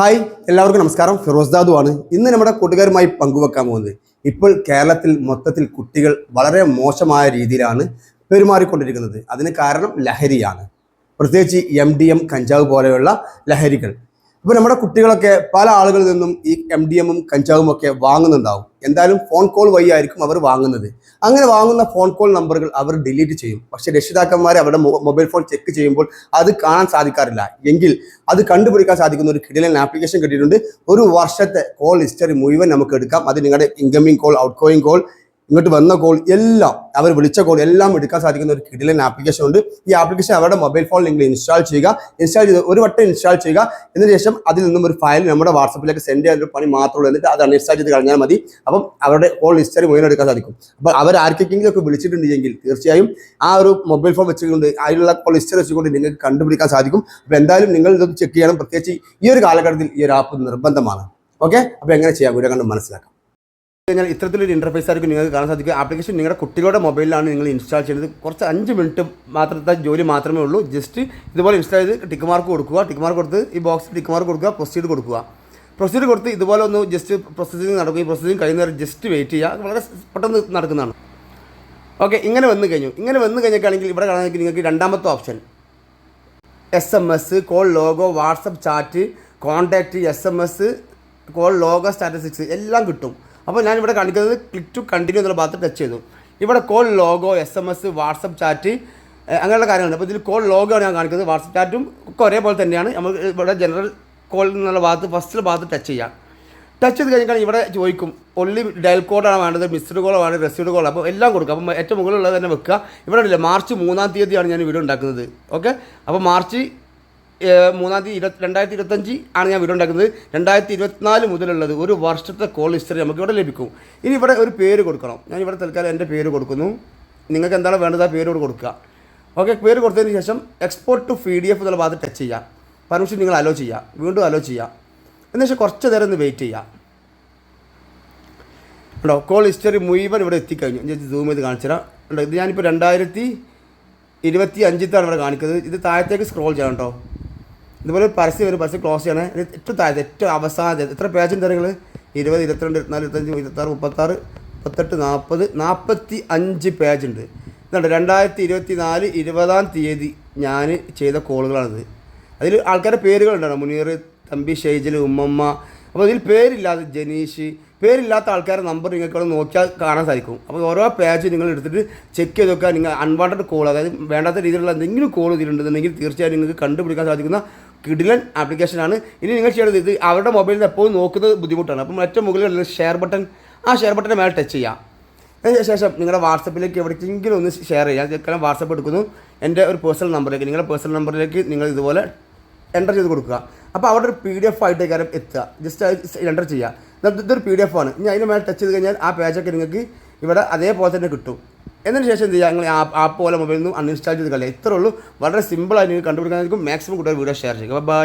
Hi എല്ലാവർക്കും നമസ്കാരം. ഫിറോസ് ദാദു ആണ് ഇന്ന് നമ്മുടെ കൂട്ടുകാരുമായി പങ്കുവെക്കാൻ പോകുന്നത്. ഇപ്പോൾ കേരളത്തിൽ മൊത്തത്തിൽ കുട്ടികൾ വളരെ മോശമായ രീതിയിലാണ് പെരുമാറിക്കൊണ്ടിരിക്കുന്നത്. അതിന് കാരണം ലഹരിയാണ്, പ്രത്യേകിച്ച് MDM കഞ്ചാവ് പോലെയുള്ള ലഹരികൾ. അപ്പോൾ നമ്മുടെ കുട്ടികളൊക്കെ പല ആളുകളിൽ നിന്നും ഈ MDMഉം കഞ്ചാവും ഒക്കെ വാങ്ങുന്നുണ്ടാവും. എന്തായാലും ഫോൺ കോൾ വഴി ആയിരിക്കും അവർ വാങ്ങുന്നത്. അങ്ങനെ വാങ്ങുന്ന ഫോൺ കോൾ നമ്പറുകൾ അവർ ഡിലീറ്റ് ചെയ്യും. പക്ഷേ രക്ഷിതാക്കന്മാർ അവരുടെ മൊബൈൽ ഫോൺ ചെക്ക് ചെയ്യുമ്പോൾ അത് കാണാൻ സാധിക്കാറില്ല. എങ്കിൽ അത് കണ്ടുപിടിക്കാൻ സാധിക്കുന്ന ഒരു കിടിലൻ ആപ്ലിക്കേഷൻ കിട്ടിയിട്ടുണ്ട്. ഒരു വർഷത്തെ കോൾ ഹിസ്റ്ററി മുഴുവൻ നമുക്ക് എടുക്കാം. അത് നിങ്ങളുടെ incoming call, out going call, ഇങ്ങോട്ട് വന്ന കോൾ എല്ലാം, അവർ വിളിച്ച കോൾ എല്ലാം എടുക്കാൻ സാധിക്കുന്ന ഒരു കിടിലൻ ആപ്ലിക്കേഷൻ ഉണ്ട്. ഈ ആപ്ലിക്കേഷൻ അവരുടെ മൊബൈൽ ഫോണിൽ നിങ്ങൾ ഇൻസ്റ്റാൾ ചെയ്യുക. ഇൻസ്റ്റാൾ ചെയ്ത് ഒരു വട്ടം ഇൻസ്റ്റാൾ ചെയ്യുക. എന്നതിന് ശേഷം അതിൽ നിന്നും ഒരു ഫയൽ നമ്മുടെ വാട്സപ്പിലേക്ക് സെൻഡ് ചെയ്യാൻ ഒരു പണി മാത്രമേ ഉള്ളൂ. എന്നിട്ട് അത് അൺഇൻസ്റ്റാൾ ചെയ്ത് കഴിഞ്ഞാൽ മതി. അപ്പം അവരുടെ കോൾ ഹിസ്റ്ററി മുഴുവൻ എടുക്കാൻ സാധിക്കും. അപ്പോൾ അവർ ആർക്കെങ്കിലും ഒക്കെ വിളിച്ചിട്ടുണ്ടെങ്കിൽ തീർച്ചയായും ആ ഒരു മൊബൈൽ ഫോൺ വെച്ചുകൊണ്ട് അതിലുള്ള കോൾ ഹിസ്റ്ററി വെച്ചുകൊണ്ട് നിങ്ങൾക്ക് കണ്ടുപിടിക്കാൻ സാധിക്കും. അപ്പോൾ എന്തായാലും നിങ്ങൾ ഇതൊന്ന് ചെക്ക് ചെയ്യണം. പ്രത്യേകിച്ച് ഈ ഒരു കാലഘട്ടത്തിൽ ഈ ഒരു ആപ്പ് നിർബന്ധമാണ്. ഓക്കെ, അപ്പോൾ എങ്ങനെ ചെയ്യാം വീഡിയോ കണ്ട് മനസ്സിലാക്കാം. കഴിഞ്ഞാൽ ഇത്തരത്തിലൊരു ഇൻ്റർഫേസ് ആയിരിക്കും നിങ്ങൾക്ക് കാണാൻ സാധിക്കും. ആപ്ലിക്കേഷൻ നിങ്ങളുടെ കുട്ടികളുടെ മൊബൈലിലാണ് നിങ്ങൾ ഇൻസ്റ്റാൾ ചെയ്യുന്നത്. കുറച്ച് 5 മിനിറ്റ് മാത്രത്തെ ജോലി മാത്രമേ ഉള്ളൂ. ജസ്റ്റ് ഇതുപോലെ ഇൻസ്റ്റാൾ ചെയ്ത് ടിക്ക് മാർക്ക് കൊടുക്കുക. ടിക്ക് മാർക്ക് കൊടുത്ത് ഈ ബോക്സിൽ ടിക്ക് മാർക്ക് കൊടുക്കുക. പ്രൊസീഡ് കൊടുക്കുക. പ്രൊസീഡ് കൊടുത്ത് ഇതുപോലെ ഒന്ന് ജസ്റ്റ് പ്രോസസ്സിംഗ് നടക്കും. ഈ പ്രോസസ്സിംഗ് കഴിയുന്നവരെ ജസ്റ്റ് വെയിറ്റ് ചെയ്യുക. വളരെ പെട്ടെന്ന് നടക്കുന്നതാണ്. ഓക്കെ, ഇങ്ങനെ വന്നു കഴിഞ്ഞിട്ടാണെങ്കിൽ ഇവിടെ കാണാൻ നിങ്ങൾക്ക് രണ്ടാമത്തെ option SMS, call log, WhatsApp chat, contact, SMS, call log, statistics എല്ലാം കിട്ടും. അപ്പോൾ ഞാനിവിടെ കാണിക്കുന്നത് ക്ലിക്ക് ടു കണ്ടിന്യൂ എന്നുള്ള ഭാഗത്ത് ടച്ച് ചെയ്തു. ഇവിടെ call logo, SMS, WhatsApp chat അങ്ങനെയുള്ള കാര്യങ്ങളുണ്ട്. അപ്പോൾ ഇതിൽ കോൾ ലോഗോ ആണ് ഞാൻ കാണിക്കുന്നത്. വാട്സപ്പ് ചാറ്റും ഒക്കെ ഒരേപോലെ തന്നെയാണ്. നമ്മൾ ഇവിടെ ജനറൽ കോൾ എന്നുള്ള ഭാഗത്ത് ഫസ്റ്റ് ഭാഗത്ത് ടച്ച് ചെയ്യാം. ടച്ച് ചെയ്ത് കഴിഞ്ഞാൽ ഇവിടെ ചോദിക്കും ഒൺലി ഡയൽ കോഡാണ് വേണ്ടത്, മിസ്ഡ് കോളോ വേണ്ടത്, റെസിഡ് കോളോ. അപ്പോൾ എല്ലാം കൊടുക്കുക. അപ്പോൾ ഏറ്റവും മുകളിലുള്ളത് തന്നെ വെക്കുക. ഇവിടെ ഇല്ല, മാർച്ച് 3-ാം തീയതിയാണ് ഞാൻ വീഡിയോ ഉണ്ടാക്കുന്നത്. ഓക്കെ, അപ്പോൾ മാർച്ച് 3-ാം തീയതി 2025 ആണ് ഞാൻ വീഡിയോ ഉണ്ടാക്കുന്നത്. 2024 മുതലുള്ളത് ഒരു വർഷത്തെ കോൾ ഹിസ്റ്ററി നമുക്ക് ഇവിടെ ലഭിക്കും. ഇനി ഇവിടെ ഒരു പേര് കൊടുക്കണം. ഞാൻ ഇവിടെ തൽക്കാലം എൻ്റെ പേര് കൊടുക്കുന്നു. നിങ്ങൾക്ക് എന്താണ് വേണ്ടത് ആ പേരോട് കൊടുക്കുക. ഓക്കെ, പേര് കൊടുത്തതിന് ശേഷം എക്സ്പോർട്ട് ടു PDF എന്നുള്ള ഭാഗത്ത് ടച്ച് ചെയ്യുക. പെർമിഷൻ നിങ്ങൾ അലോ ചെയ്യുക. വീണ്ടും അലോ ചെയ്യുക. എന്നുവെച്ചാൽ കുറച്ച് നേരം ഒന്ന് വെയിറ്റ് ചെയ്യുക. ഉണ്ടോ, കോൾ ഹിസ്റ്ററി മുഴുവൻ ഇവിടെ എത്തിക്കഴിഞ്ഞു. ഞാൻ സൂം ചെയ്ത് കാണിച്ചു തരാം. ഉണ്ടോ, ഇത് ഞാനിപ്പോൾ 2025 ഇവിടെ കാണിക്കുന്നത്. ഇത് താഴത്തേക്ക് സ്ക്രോൾ ചെയ്യണം കേട്ടോ. ഇതുപോലെ പരസ്യം വരും. പരസ്യം ക്ലോസ് ചെയ്യണേ. ഏറ്റവും താഴത്തെ ഏറ്റവും അവസാനത്തെ എത്ര പേജുണ്ട് നിങ്ങൾ? 20, 22, 24, 25, 26, 36, 38, 40, 45 പേജുണ്ട്. ഇതുണ്ട് 2024 20-ാം തീയതി ഞാൻ ചെയ്ത കോളുകളാണിത്. അതിൽ ആൾക്കാരുടെ പേരുകളുണ്ടാണ്. മുനീർ, തമ്പി, ഷെയ്ജൽ, ഉമ്മമ്മ. അപ്പോൾ ഇതിൽ പേരില്ലാതെ ജനീഷ്, പേരില്ലാത്ത ആൾക്കാരുടെ നമ്പർ നിങ്ങൾക്ക് അവിടെ നോക്കിയാൽ കാണാൻ സാധിക്കും. അപ്പോൾ ഓരോ പേജ് നിങ്ങൾ എടുത്തിട്ട് ചെക്ക് ചെയ്ത് നോക്കുക. നിങ്ങൾ അൺവാണ്ടഡ് കോൾ, അതായത് വേണ്ടാത്ത രീതിയിലുള്ള എന്തെങ്കിലും കോൾ ഇതിലുണ്ടെന്നുണ്ടെങ്കിൽ തീർച്ചയായും നിങ്ങൾക്ക് കണ്ടുപിടിക്കാൻ സാധിക്കുന്ന കിടിലൻ ആപ്ലിക്കേഷനാണ്. ഇനി നിങ്ങൾ ചെയ്യേണ്ടത്, ഇത് അവരുടെ മൊബൈലിൽ എപ്പോഴും നോക്കുന്നത് ബുദ്ധിമുട്ടാണ്. അപ്പം ഏറ്റവും മുകളിലുള്ള ഷെയർ ബട്ടൺ, ആ ഷെയർ ബട്ടൻ്റെ മേലെ ടച്ച് ചെയ്യാം. അതിന് ശേഷം നിങ്ങളുടെ വാട്സപ്പിലേക്ക് എവിടേക്കെങ്കിലും ഒന്ന് ഷെയർ ചെയ്യാം. കാരണം വാട്സപ്പ് എടുക്കുന്നു എൻ്റെ ഒരു പേഴ്സണൽ നമ്പറിലേക്ക്, നിങ്ങളുടെ പേഴ്സണൽ നമ്പറിലേക്ക് നിങ്ങൾ ഇതുപോലെ എൻ്റർ ചെയ്ത് കൊടുക്കുക. അപ്പോൾ അവിടെ ഒരു PDF ആയിട്ട് കാര്യം എത്തുക. ജസ്റ്റ് എൻ്റർ ചെയ്യുക. ഇതൊരു PDF ആണ്. ഇനി അതിന് മേലെ ടച്ച് ചെയ്ത് കഴിഞ്ഞാൽ ആ പേജൊക്കെ നിങ്ങൾക്ക് ഇവിടെ അതേപോലെ തന്നെ കിട്ടും. എന്നതിന് ശേഷം എന്ത് ചെയ്യുക, നിങ്ങൾ ആപ്പ് പോലെ മൊബൈലിൽ നിന്നും അൺഇൻസ്റ്റാൾ ചെയ്ത് കളയുക. ഇത്രേ ഉള്ളൂ. വളരെ സിമ്പിളായി നിങ്ങൾക്ക് കണ്ടുപിടിക്കാൻ സാധിക്കും. മാക്സിമം കൂടുതൽ വീഡിയോ ഷെയർ ചെയ്യുക. ബൈ.